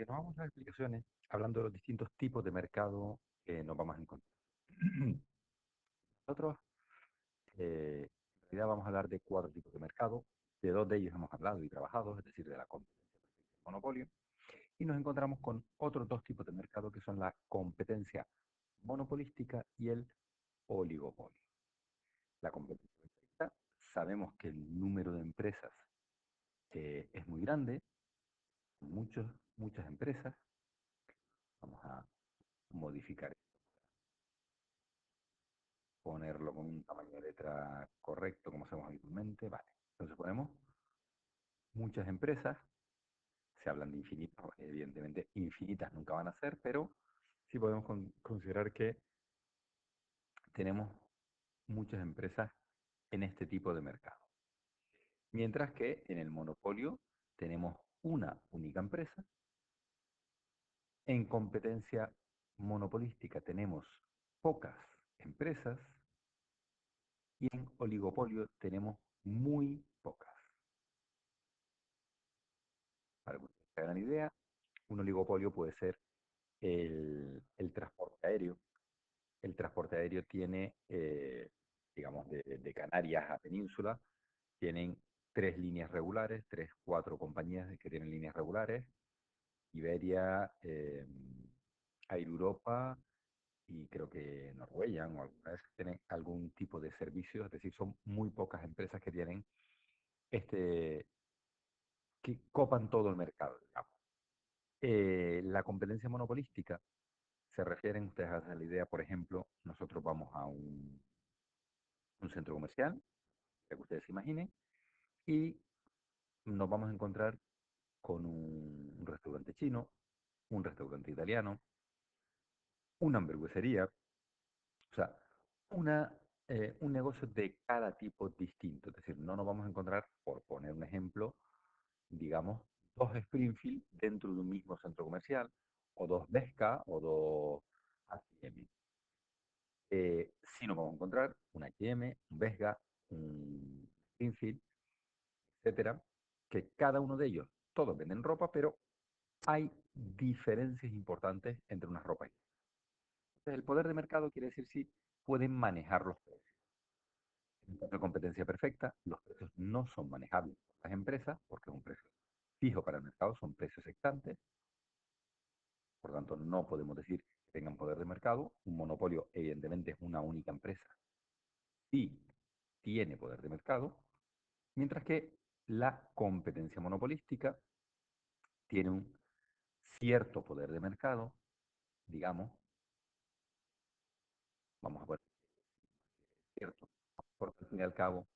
que nos vamos a dar explicaciones hablando de los distintos tipos de mercado que nos vamos a encontrar. Nosotros, en realidad, vamos a hablar de cuatro tipos de mercado. De dos de ellos hemos hablado y trabajado, es decir, de la competencia perfecta y el monopolio. Y nos encontramos con otros dos tipos de mercado que son la competencia monopolística y el oligopolio. La competencia perfecta, sabemos que el número de empresas es muy grande, muchas empresas. Vamos a modificar, ponerlo con un tamaño de letra correcto, como hacemos habitualmente. Vale. Entonces ponemos muchas empresas, se hablan de infinitas, evidentemente infinitas nunca van a ser, pero sí podemos considerar que tenemos muchas empresas en este tipo de mercado. Mientras que en el monopolio tenemos una única empresa, en competencia monopolística tenemos pocas empresas y en oligopolio tenemos muy pocas. Para que ustedes se hagan idea, un oligopolio puede ser el transporte aéreo. El transporte aéreo tiene, digamos, de Canarias a Península, tienen tres líneas regulares, tres, cuatro compañías que tienen líneas regulares, Iberia, Air Europa y creo que Norwegian o alguna vez tienen algún tipo de servicio, es decir, son muy pocas empresas que tienen este, que copan todo el mercado, digamos. La competencia monopolística se refieren, ustedes hacen la idea, por ejemplo, nosotros vamos a un centro comercial, para que ustedes se imaginen, y nos vamos a encontrar con un restaurante chino, un restaurante italiano, una hamburguesería, o sea, un negocio de cada tipo distinto. Es decir, no nos vamos a encontrar, por poner un ejemplo, digamos, dos Springfield dentro de un mismo centro comercial, o dos Vesca, o dos H&M. Sí nos vamos a encontrar un H&M, un Vesga, un Springfield, etcétera, que cada uno de ellos, todos venden ropa, pero hay diferencias importantes entre unas ropas y otras. Entonces, el poder de mercado quiere decir si pueden manejar los precios. En caso de competencia perfecta, los precios no son manejables por las empresas, porque es un precio fijo para el mercado, son precios exactantes, por tanto no podemos decir que tengan poder de mercado. Un monopolio evidentemente es una única empresa, sí tiene poder de mercado, mientras que la competencia monopolística tiene un cierto poder de mercado, digamos, vamos a poner cierto, porque al fin y al cabo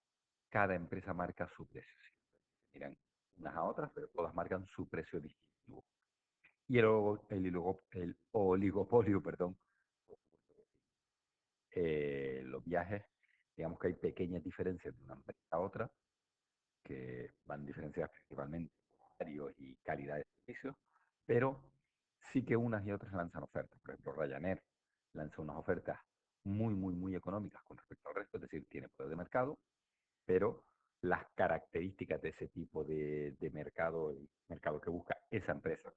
cada empresa marca su precio. ¿Sí? Miran unas a otras, pero todas marcan su precio distintivo. Y el oligopolio, perdón, los viajes, digamos que hay pequeñas diferencias de una empresa a otra, que van diferenciadas principalmente por horarios y calidad de servicios, pero sí que unas y otras lanzan ofertas. Por ejemplo, Ryanair lanza unas ofertas muy económicas con respecto al resto, es decir, tiene poder de mercado, pero las características de ese tipo de mercado, el mercado que busca esa empresa,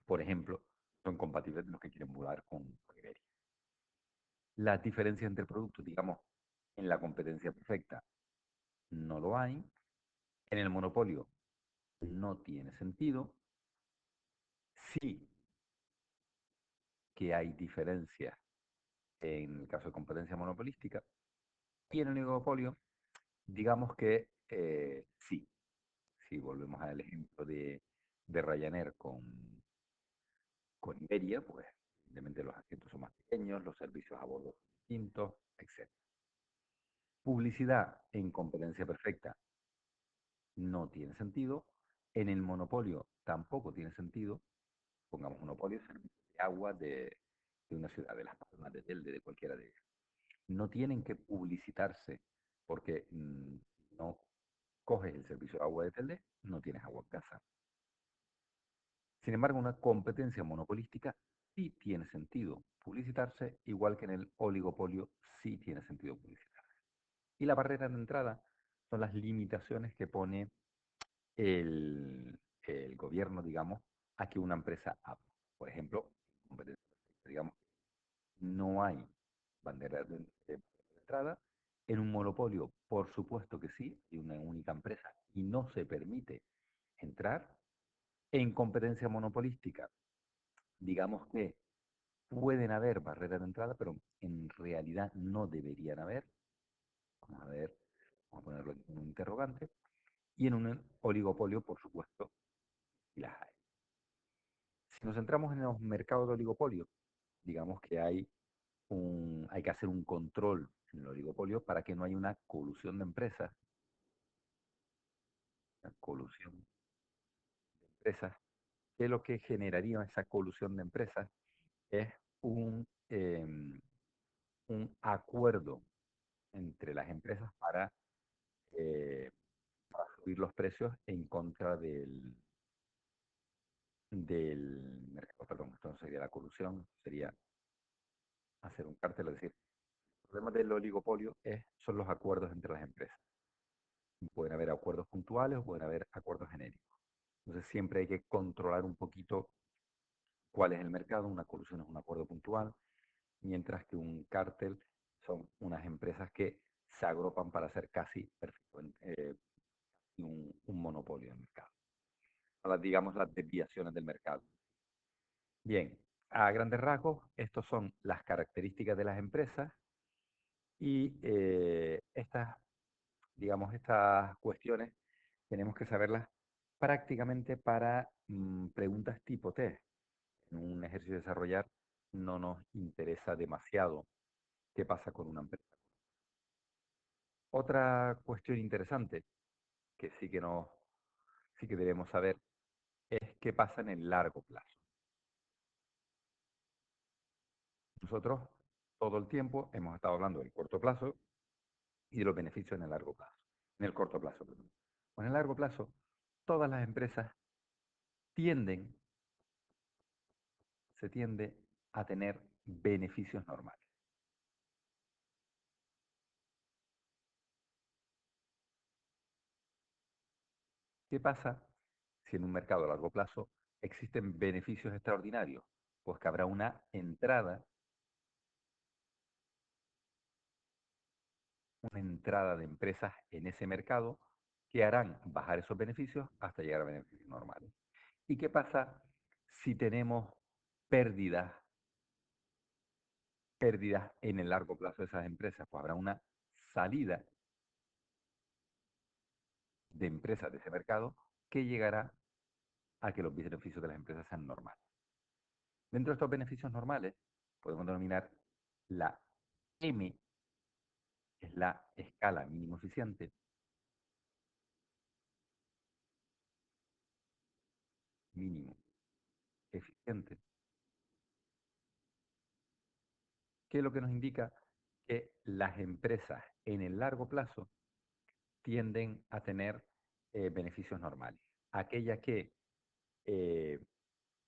por ejemplo, son compatibles de los que quieren volar con Iberia. Las diferencias entre productos, digamos, en la competencia perfecta no lo hay, en el monopolio no tiene sentido, sí que hay diferencias en el caso de competencia monopolística, y en el oligopolio, digamos que sí. Si volvemos al ejemplo de Ryanair con Iberia, pues evidentemente los asientos son más pequeños, los servicios a bordo son distintos, etc. Publicidad en competencia perfecta no tiene sentido. En el monopolio tampoco tiene sentido. Pongamos monopolio, servicios de agua de una ciudad, de Las Palmas, de Telde, de cualquiera de ellas. No tienen que publicitarse porque si no coges el servicio de agua de Telde, no tienes agua en casa. Sin embargo, una competencia monopolística sí tiene sentido publicitarse, igual que en el oligopolio sí tiene sentido publicitarse. Y la barrera de entrada son las limitaciones que pone el gobierno, digamos, a que una empresa A. Por ejemplo, competencia perfecta, digamos, no hay bandera de entrada. En un monopolio, por supuesto que sí, hay una única empresa y no se permite entrar. En competencia monopolística, digamos que pueden haber barreras de entrada, pero en realidad no deberían haber. Vamos a ver, vamos a ponerlo en un interrogante. Y en un oligopolio, por supuesto, sí las hay. Si nos centramos en los mercados de oligopolio, digamos que hay que hacer un control en el oligopolio para que no haya una colusión de empresas, una colusión de empresas, que lo que generaría esa colusión de empresas es un, eh, un acuerdo entre las empresas eh, para subir los precios en contra del mercado. Perdón, esto no sería la colusión, sería hacer un cartel, es decir, el problema del oligopolio son los acuerdos entre las empresas. Pueden haber acuerdos puntuales o pueden haber acuerdos genéricos. Entonces siempre hay que controlar un poquito cuál es el mercado. Una colusión es un acuerdo puntual, mientras que un cártel son unas empresas que se agrupan para hacer casi perfecto, un monopolio en el mercado. Digamos las desviaciones del mercado. Bien, a grandes rasgos, estas son las características de las empresas y digamos, estas cuestiones tenemos que saberlas prácticamente para preguntas tipo test. En un ejercicio de desarrollar no nos interesa demasiado qué pasa con una empresa. Otra cuestión interesante que sí que debemos saber es qué pasa en el largo plazo. Nosotros todo el tiempo hemos estado hablando del corto plazo y de los beneficios en el largo plazo. En el corto plazo, perdón. En el largo plazo, todas las empresas tienden, se tiende a tener beneficios normales. ¿Qué pasa si en un mercado a largo plazo existen beneficios extraordinarios? Pues que habrá una entrada de empresas en ese mercado que harán bajar esos beneficios hasta llegar a beneficios normales. ¿Y qué pasa si tenemos pérdidas, pérdidas en el largo plazo de esas empresas? Pues habrá una salida de empresas de ese mercado que llegará a que los beneficios de las empresas sean normales. Dentro de estos beneficios normales, podemos denominar la M, que es la escala mínimo eficiente, mínimo eficiente, que es lo que nos indica que las empresas en el largo plazo tienden a tener beneficios normales. Aquella que, eh,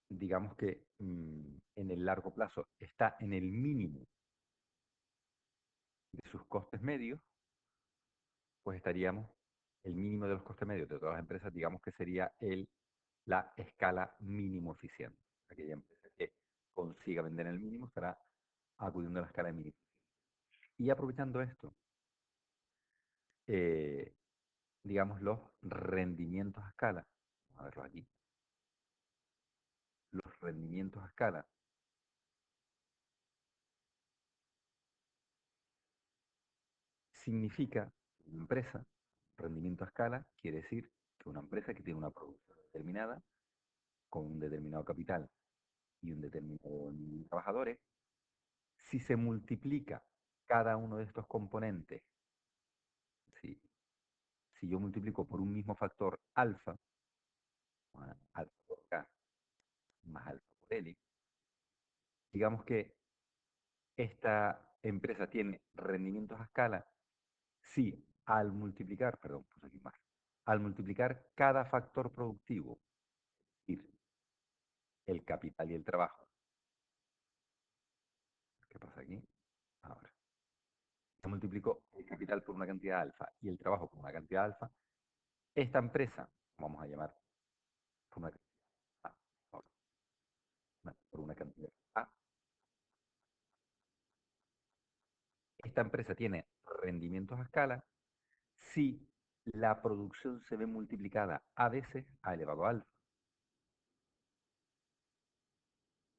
digamos que en el largo plazo está en el mínimo de sus costes medios, pues estaríamos, el mínimo de los costes medios de todas las empresas, digamos que sería la escala mínimo eficiente. Aquella empresa que consiga vender en el mínimo estará acudiendo a la escala de mínimo. Y aprovechando esto, eh, digamos los rendimientos a escala, vamos a verlo aquí, los rendimientos a escala significa una empresa, rendimiento a escala quiere decir que una empresa que tiene una producción determinada, con un determinado capital y un determinado número de trabajadores, si se multiplica cada uno de estos componentes, si, si yo multiplico por un mismo factor alfa, alfa por K más alfa por L, digamos que esta empresa tiene rendimientos a escala si al multiplicar, perdón, puse aquí más, al multiplicar cada factor productivo, es decir, el capital y el trabajo. ¿Qué pasa aquí? Ahora, yo multiplico el capital por una cantidad alfa y el trabajo por una cantidad alfa. Esta empresa, vamos a llamar por una cantidad A, esta empresa tiene rendimientos a escala si la producción se ve multiplicada a veces a elevado a alfa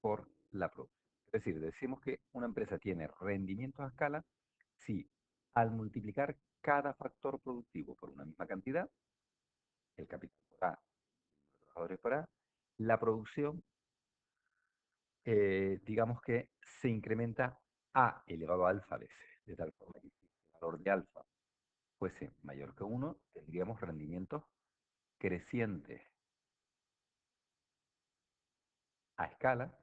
por la producción. Es decir, decimos que una empresa tiene rendimientos a escala si al multiplicar cada factor productivo por una misma cantidad, el capital por A, los trabajadores por A, la producción, digamos que se incrementa a elevado a alfa veces, de tal forma que si el valor de alfa fuese mayor que uno, tendríamos rendimientos crecientes a escala.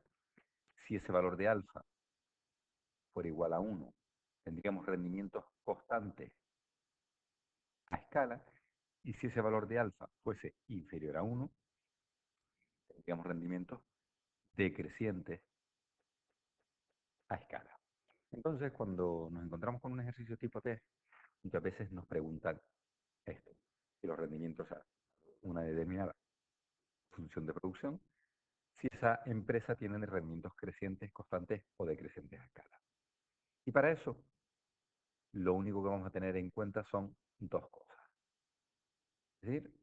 Si ese valor de alfa fuera igual a uno, tendríamos rendimientos constantes a escala. Y si ese valor de alfa fuese inferior a uno, tendríamos rendimientos decrecientes a escala. Entonces, cuando nos encontramos con un ejercicio tipo T, muchas veces nos preguntan esto, si los rendimientos a una determinada función de producción, si esa empresa tiene rendimientos crecientes, constantes o decrecientes a escala. Y para eso, lo único que vamos a tener en cuenta son dos cosas. Es decir,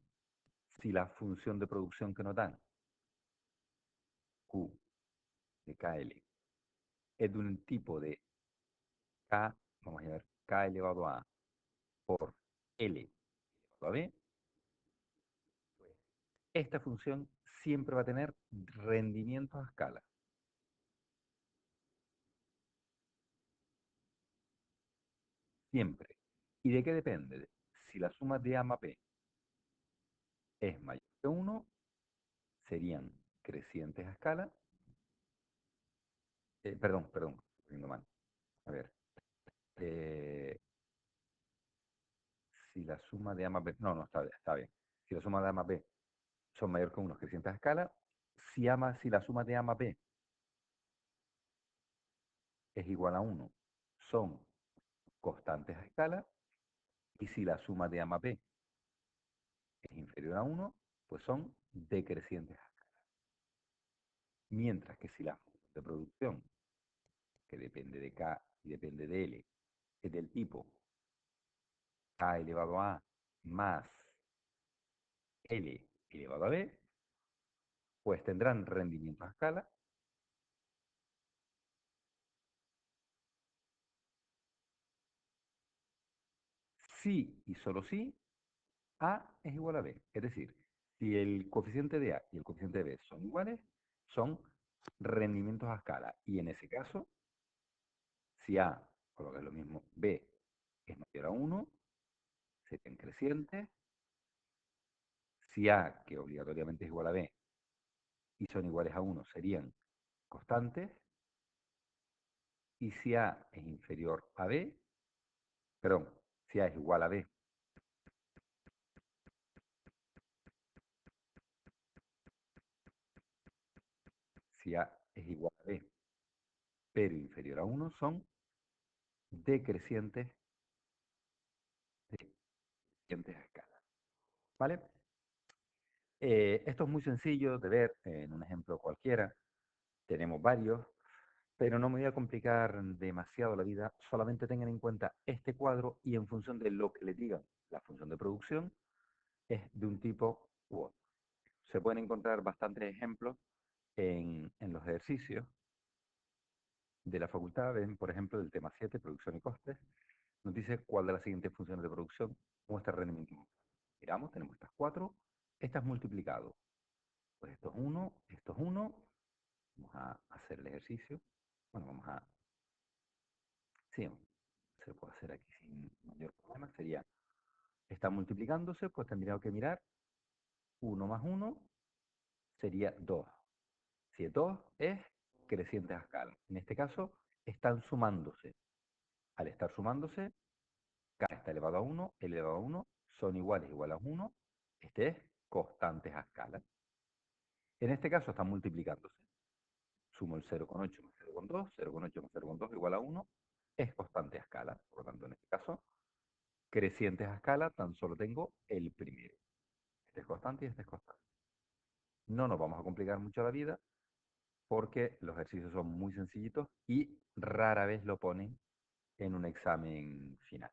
si la función de producción que nos dan, Q de KL, es de un tipo de K, vamos a ver, K elevado a por L elevado a B, pues esta función siempre va a tener rendimientos a escala. Siempre. ¿Y de qué depende? Si la suma de A más B es mayor que 1, serían crecientes a escala. Perdón, estoy poniendo mal. A ver. eh, si la suma de A más B, no, está bien. Si la suma de A más B son mayor que 1, crecientes a escala. Si la suma de A más B es igual a 1, son constantes a escala. Y si la suma de A más B es inferior a 1, pues son decrecientes a escala. Mientras que si la función de producción, que depende de K y depende de L, es del tipo K elevado a A más L elevado a B, pues tendrán rendimientos a escala. Si y solo si A es igual a B. Es decir, si el coeficiente de A y el coeficiente de B son iguales, son rendimientos a escala. Y en ese caso, si A, o lo que es lo mismo, B es mayor a 1, serían crecientes. Si A, que obligatoriamente es igual a B, y son iguales a 1, serían constantes. Y si A es inferior a B, perdón, si A es igual a B, si A es igual a B, pero inferior a 1, son decrecientes, decrecientes a escala. ¿Vale? Esto es muy sencillo de ver en un ejemplo cualquiera. Tenemos varios, pero no me voy a complicar demasiado la vida. Solamente tengan en cuenta este cuadro y en función de lo que les digan, la función de producción es de un tipo u otro. Se pueden encontrar bastantes ejemplos en los ejercicios de la facultad. Ven, por ejemplo, del tema 7, producción y costes. Nos dice cuál de las siguientes funciones de producción muestra rendimiento. Miramos, tenemos estas cuatro. Estas multiplicado. Pues esto es 1, esto es 1. Vamos a hacer el ejercicio. Bueno, sí, se puede hacer aquí sin mayor problema. Sería, está multiplicándose, pues tendría que mirar 1 más 1 sería 2. Si es 2 es creciente a escala. En este caso, están sumándose. Al estar sumándose, K está elevado a 1, elevado a 1, son iguales, igual a 1. Este es constantes a escala. En este caso están multiplicándose. Sumo el 0,8 más 0,2, 0,8 más 0,2 igual a 1, es constante a escala. Por lo tanto, en este caso, crecientes a escala, tan solo tengo el primero. Este es constante y este es constante. No nos vamos a complicar mucho la vida porque los ejercicios son muy sencillitos y rara vez lo ponen en un examen final.